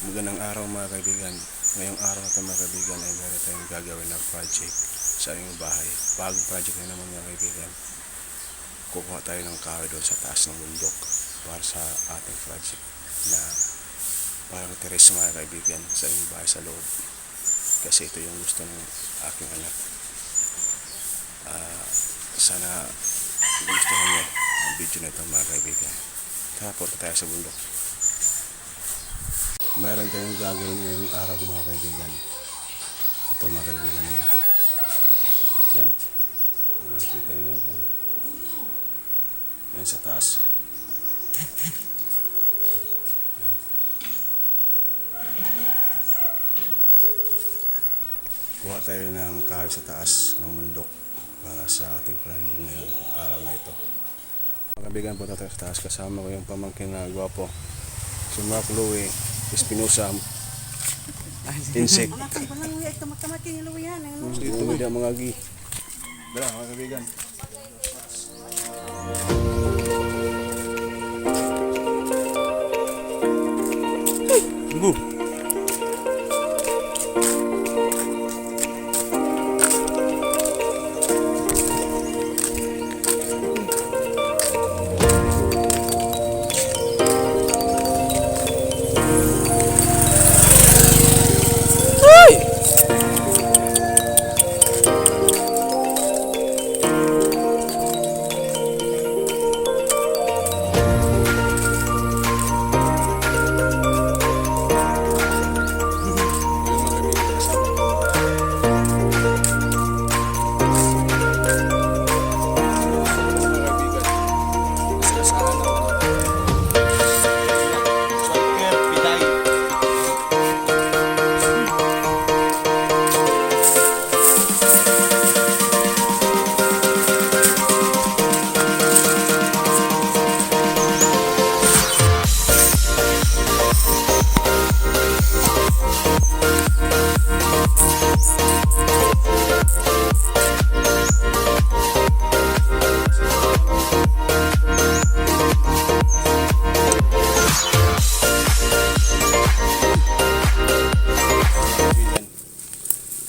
Magandang araw mga kaibigan. Ngayong araw na ito mga kaibigan ay meron tayong gagawin na project sa aming bahay. Bagong project na naman mga kaibigan. Kukuha tayo ng kahoy doon sa taas ng bundok para sa ating project na parang teres mga kaibigan sa aming bahay sa loob. Kasi ito yung gusto ng aking anak. Sana gusto niyo ang video na ito mga kaibigan. Tara, punta tayo sa bundok. Meron tayong gagawin ngayong araw mga kaibigan. Ito mga kaibigan yan. Yan. Nakikita nyo yan. Yan sa taas. Kuha tayo ng kahoy sa taas ng bundok para sa ating project ngayon, araw na ito. Mga kaibigan, punta tayo sa taas. Kasama ko yung pamangkin na gwapo. Si Mark Louie Espinosa. Insect. Dito may mga agi. Dala mga kaibigan. Tunggu.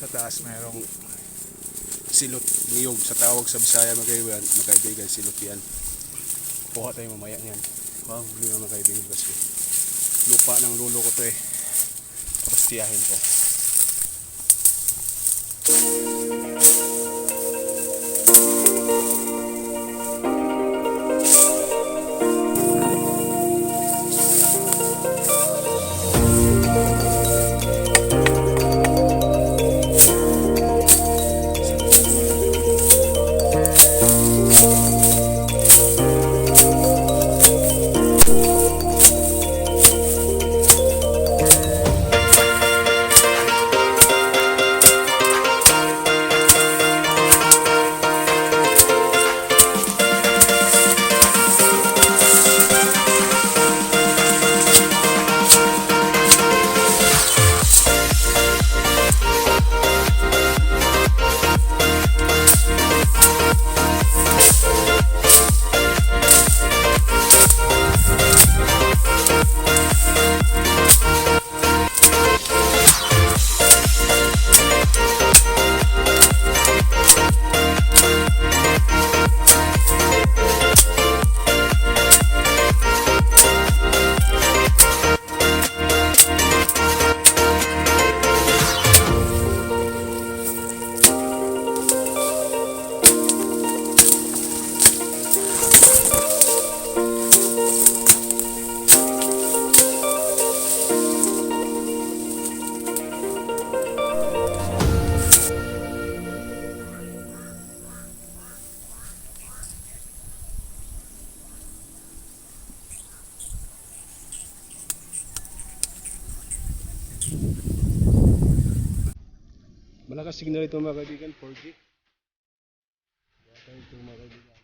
Sa taas mayroong silot, niyog sa tawag sa Bisaya mga kaibigan, silot yan. Kuha tayo mamaya yan. Wow, hindi mga kaibigan kasi lupa ng lulo ko to eh. Tapos tiyahin ko. Malakas signal ito mga kaibigan, 4G. Kaya ito mga kaibigan.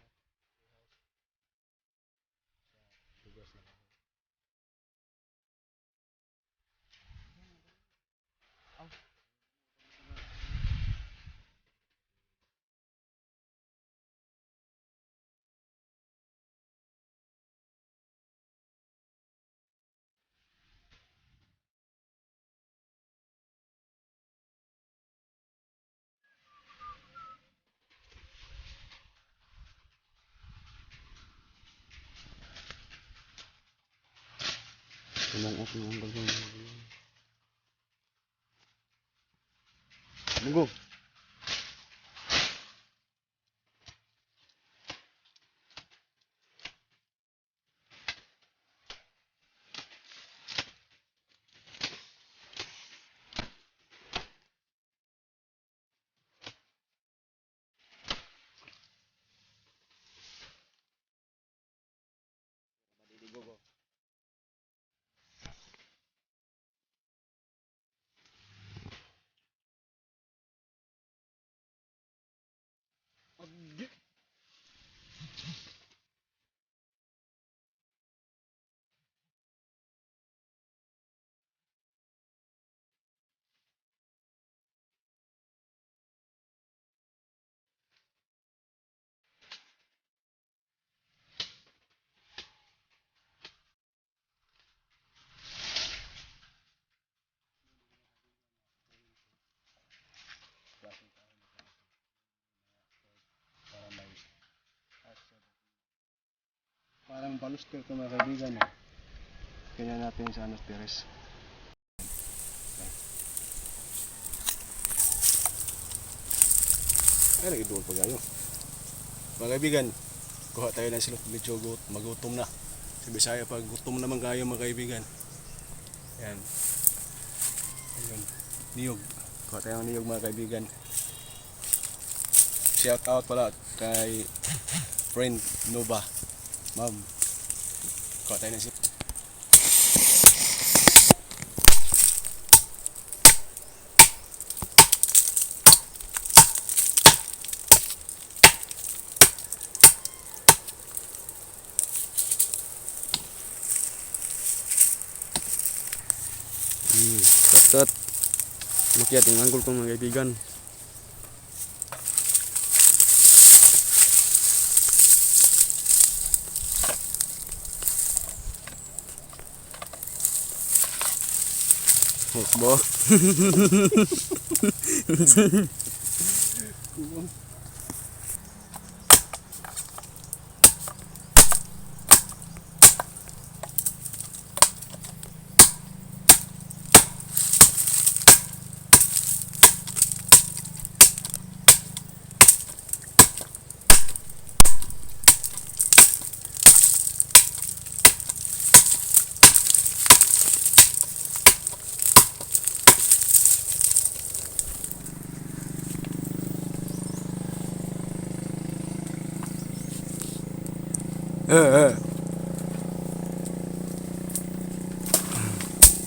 Tumong ako ng bagong Bugo. Parang baluster ito mga kaibigan eh. Kanya natin sa anos teres. Ay, nag-idoon pa gayo. Mga kaibigan, kuha tayo ng silok. Medyo magutom na. Sa Bisaya pag gutom naman kayo mga kaibigan. Yan. Ayun. Niyog. Kuha tayo ng niyog mga kaibigan. Shout out pala kay friend Nova. Ma'am. Kuha tayo ng silok. Kat. Makiat yung anggol ko mga kaibigan. Hokbo.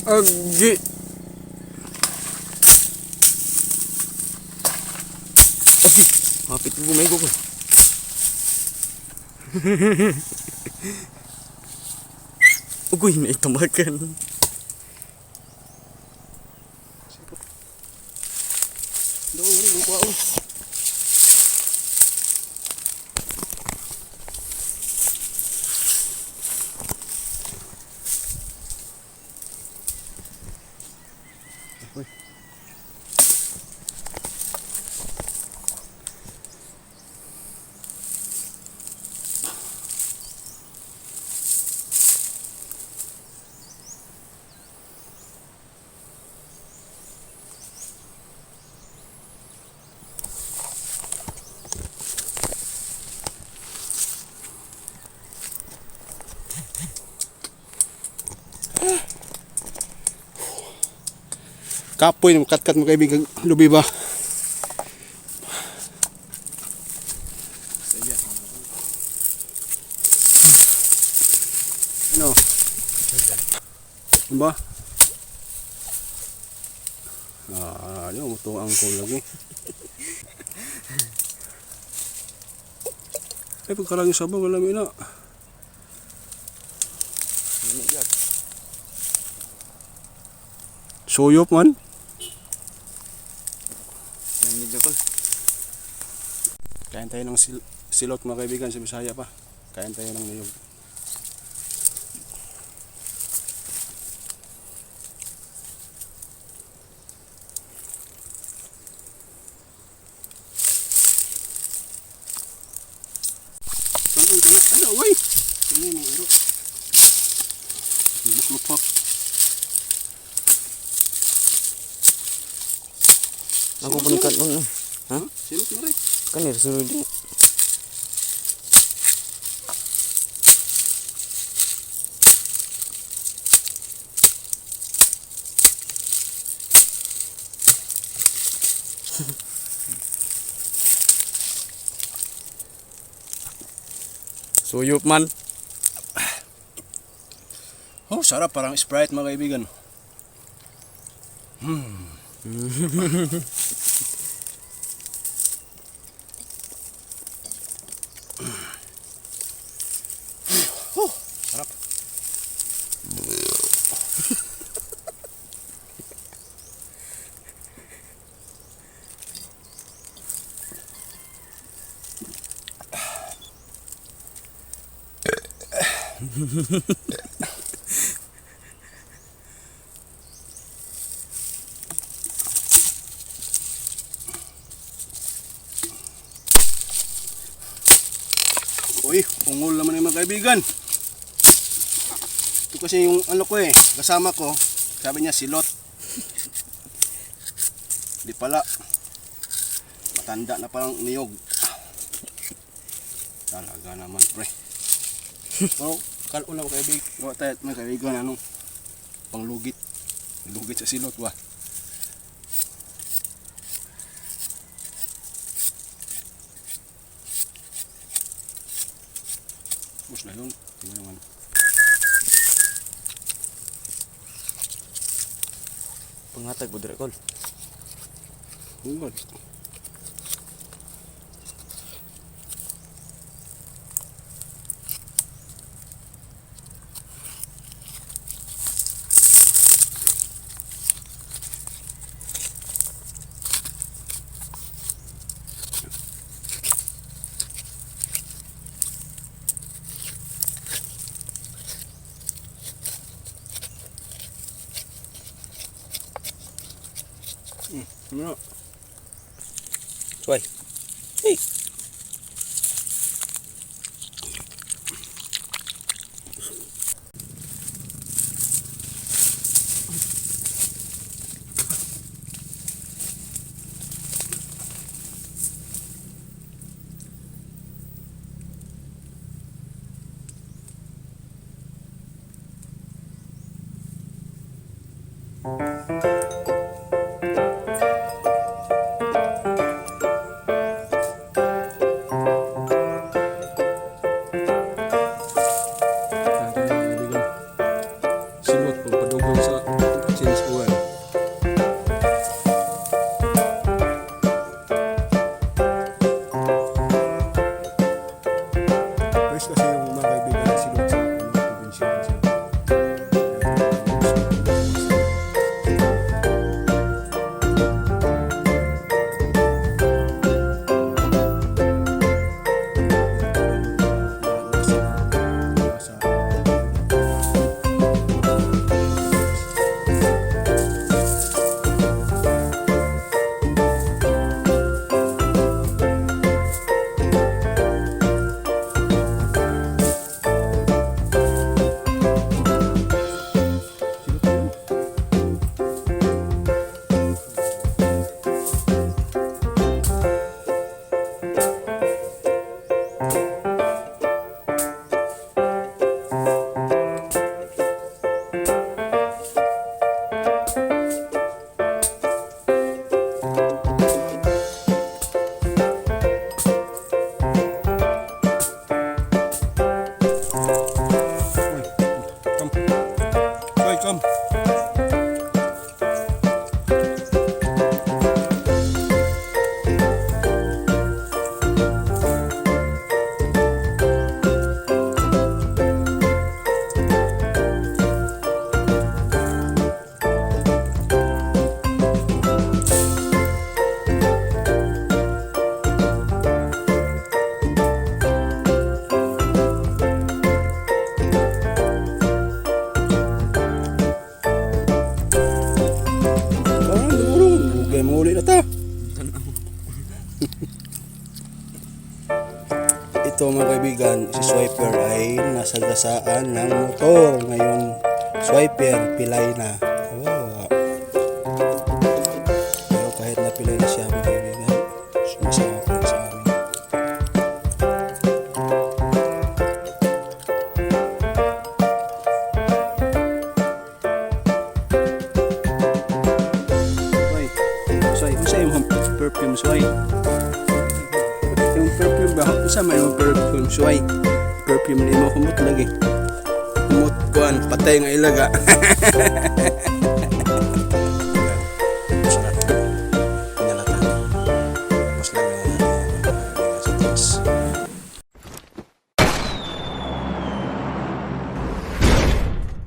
Agi. Mapit ko gumaygo ko. Ugoy na itamakan. Doon, rin ko ako. Kapoy, kat-kat mo kaibigan, lubi ba? Ano? Ano ba? Ano, mutuang ko lagi. Ay, pagkarang yung sabang, alam mo na. Suyop man. Kain tayo ng silot mga kaibigan sa Bisaya pa. Kain tayo ng niyog. Ano, uy! Ano yung mga iro? Lupok. Ako pun kan un. Ha? Silot mo rin. Kanir sunod din. Suyop man. Oh, sarap. Parang Sprite mga kaibigan. Oh, sarap. Uy, ungol naman yung mga kaibigan. Ito kasi yung ano ko kasama ko, sabi niya silot. Di pala. Matanda na parang niyog. Talaga naman pre. Pero, kalon lang mga kaibigan. Gawa tayo mga kaibigan, anong panglugit. Lugit sa silot, wah. Tapos na yun. Tingnan naman. Pangatag po dire kol. Ungol. Ano? Suay. Hey. Silot pagpadugong sa change oil. First kasi yung mga kaibigan na silot sa probinsya kasi. Come. Muli na ta. Ito mga kaibigan, si Swiper ay nasa gasaan ng motor. Ngayon, Swiper pilay na. Oh. Pero kahit napilay na siya, perfume suway. Yung perfume ba? Isa may yung perfume suway. Perfume ni mo kumot lagi. Kumot kuan patay nga ilaga.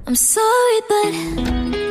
I'm sorry, but